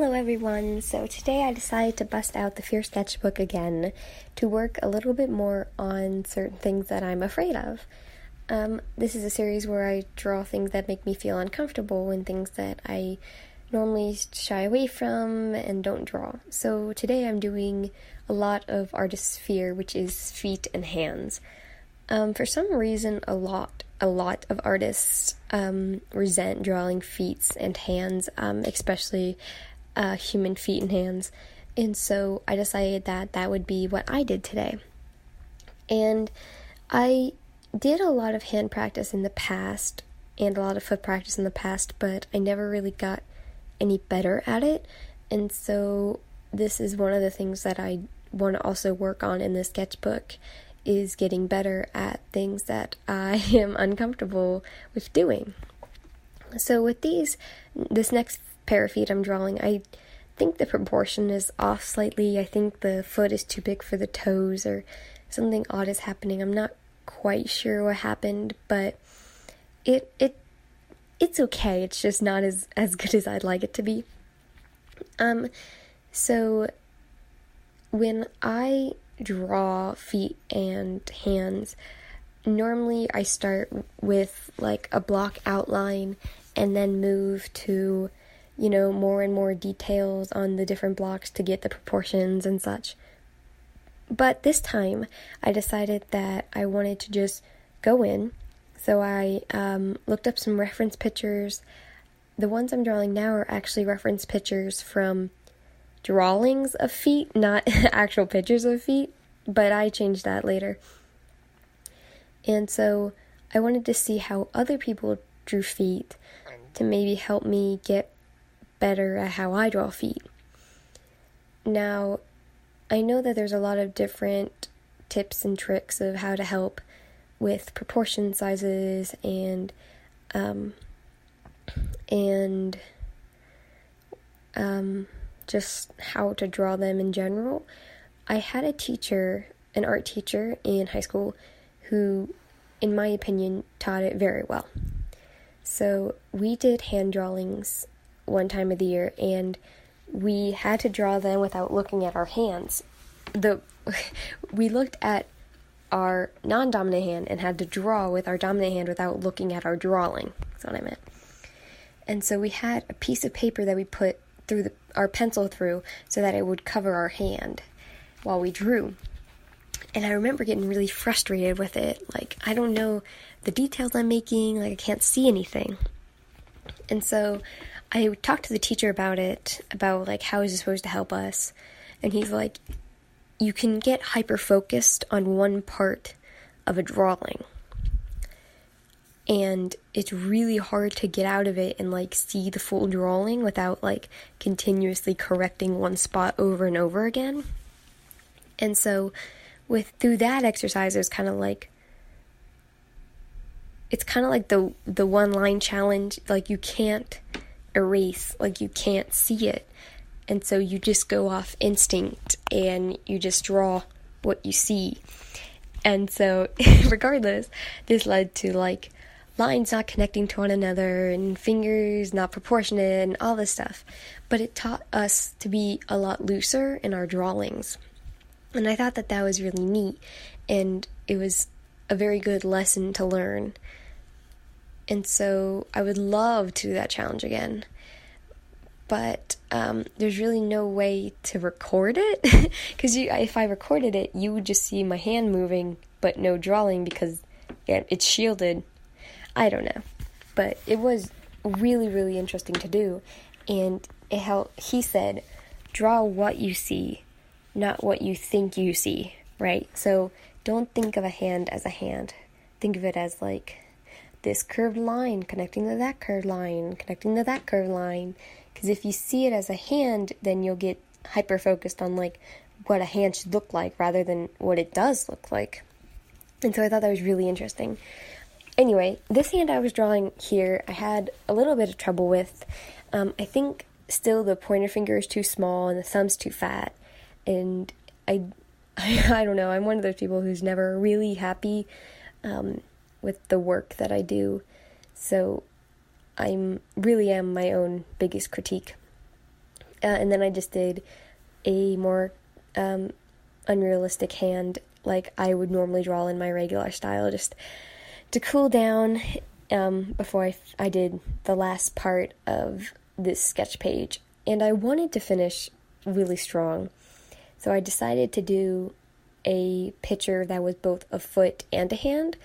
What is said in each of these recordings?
Hello everyone, so today I decided to bust out the Fear Sketchbook again to work a little bit more on certain things that I'm afraid of. This is a series where I draw things that make me feel uncomfortable and things that I normally shy away from and don't draw. So today I'm doing a lot of artist's fear, which is feet and hands. For some reason, a lot of artists resent drawing feet and hands, especially human feet and hands. And so I decided that would be what I did today. And I did a lot of hand practice in the past and a lot of foot practice in the past, but I never really got any better at it. And so this is one of the things that I want to also work on in the sketchbook, is getting better at things that I am uncomfortable with doing. So with this next pair of feet I'm drawing, I think the proportion is off slightly. I think the foot is too big for the toes, or something odd is happening. I'm not quite sure what happened, but it's okay. It's just not as good as I'd like it to be. So when I draw feet and hands, normally I start with like a block outline and then move to, more and more details on the different blocks to get the proportions and such. But this time I decided that I wanted to just go in. So I looked up some reference pictures. The ones I'm drawing now are actually reference pictures from drawings of feet, not actual pictures of feet, but I changed that later. And so I wanted to see how other people drew feet to maybe help me get better at how I draw feet. Now, I know that there's a lot of different tips and tricks of how to help with proportion sizes and just how to draw them in general. I had an art teacher in high school who, in my opinion, taught it very well. So we did hand drawings one time of the year, and we had to draw them without looking at our hands. We looked at our non-dominant hand and had to draw with our dominant hand without looking at our drawing. That's what I meant. And so we had a piece of paper that we put through our pencil through so that it would cover our hand while we drew. And I remember getting really frustrated with it. Like, I don't know the details I'm making. Like, I can't see anything. And so I talked to the teacher about like, how is it supposed to help us? And he's like, you can get hyper-focused on one part of a drawing. And it's really hard to get out of it and, like, see the full drawing without, like, continuously correcting one spot over and over again. And so through that exercise, it's kind of like the one line challenge. Like, you can't erase, like, you can't see it. And so you just go off instinct and you just draw what you see. And so regardless, this led to, like, lines not connecting to one another and fingers not proportionate and all this stuff. But it taught us to be a lot looser in our drawings. And I thought that was really neat, and it was a very good lesson to learn. And so I would love to do that challenge again. But there's really no way to record it, because if I recorded it, you would just see my hand moving, but no drawing, because it's shielded. I don't know. But it was really, really interesting to do, and he said, draw what you see, not what you think you see, right? So don't think of a hand as a hand. Think of it as, like, this curved line connecting to that curved line, connecting to that curved line. Because if you see it as a hand, then you'll get hyper-focused on, like, what a hand should look like rather than what it does look like. And so I thought that was really interesting. Anyway, this hand I was drawing here, I had a little bit of trouble with. I think still the pointer finger is too small and the thumb's too fat. And I don't know, I'm one of those people who's never really happy with the work that I do. So I really am my own biggest critique. And then I just did a more unrealistic hand like I would normally draw in my regular style, just to cool down before I did the last part of this sketch page. And I wanted to finish really strong, so I decided to do a picture that was both a foot and a hand,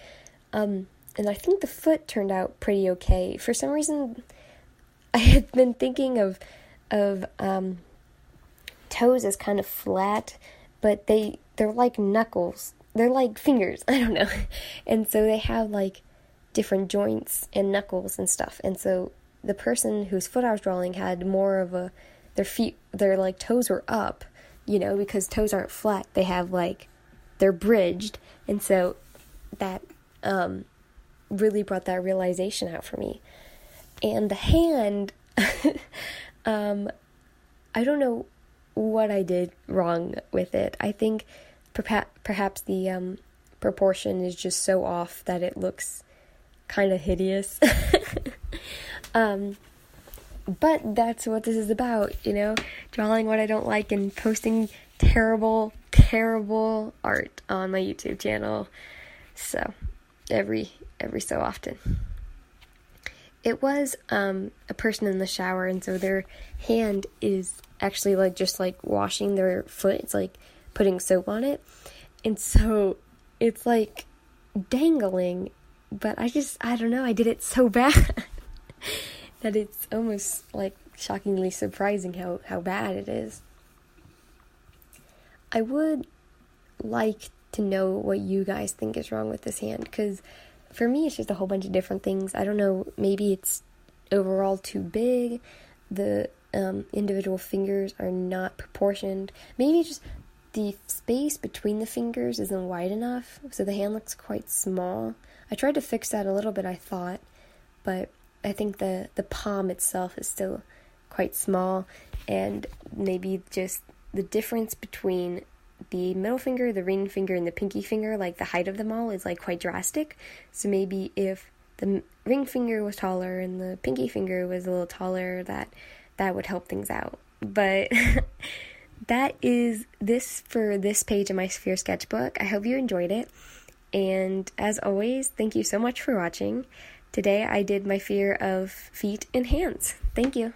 and I think the foot turned out pretty okay. For some reason, I had been thinking of toes as kind of flat, but they're like knuckles. They're like fingers. I don't know. And so they have like different joints and knuckles and stuff. And so the person whose foot I was drawing had more of their like toes were up, because toes aren't flat. They have they're bridged. And so that really brought that realization out for me. And the hand, I don't know what I did wrong with it. I think perhaps the proportion is just so off that it looks kind of hideous. But that's what this is about, drawing what I don't like and posting terrible, terrible art on my YouTube channel. So, every so often. It was a person in the shower, and so their hand is actually just washing their foot. It's like putting soap on it. And so it's like dangling, but I don't know, I did it so bad that it's almost shockingly surprising how bad it is. I would like to know what you guys think is wrong with this hand, because for me it's just a whole bunch of different things. I don't know, maybe it's overall too big, the individual fingers are not proportioned, maybe just the space between the fingers isn't wide enough, so the hand looks quite small. I tried to fix that a little bit, I thought, but I think the palm itself is still quite small, and maybe just the difference between the middle finger, the ring finger, and the pinky finger, the height of them all is quite drastic. So maybe if the ring finger was taller and the pinky finger was a little taller, that would help things out. But that is this for this page of my Fear Sketchbook. I hope you enjoyed it. And as always, thank you so much for watching. Today I did my fear of feet and hands. Thank you.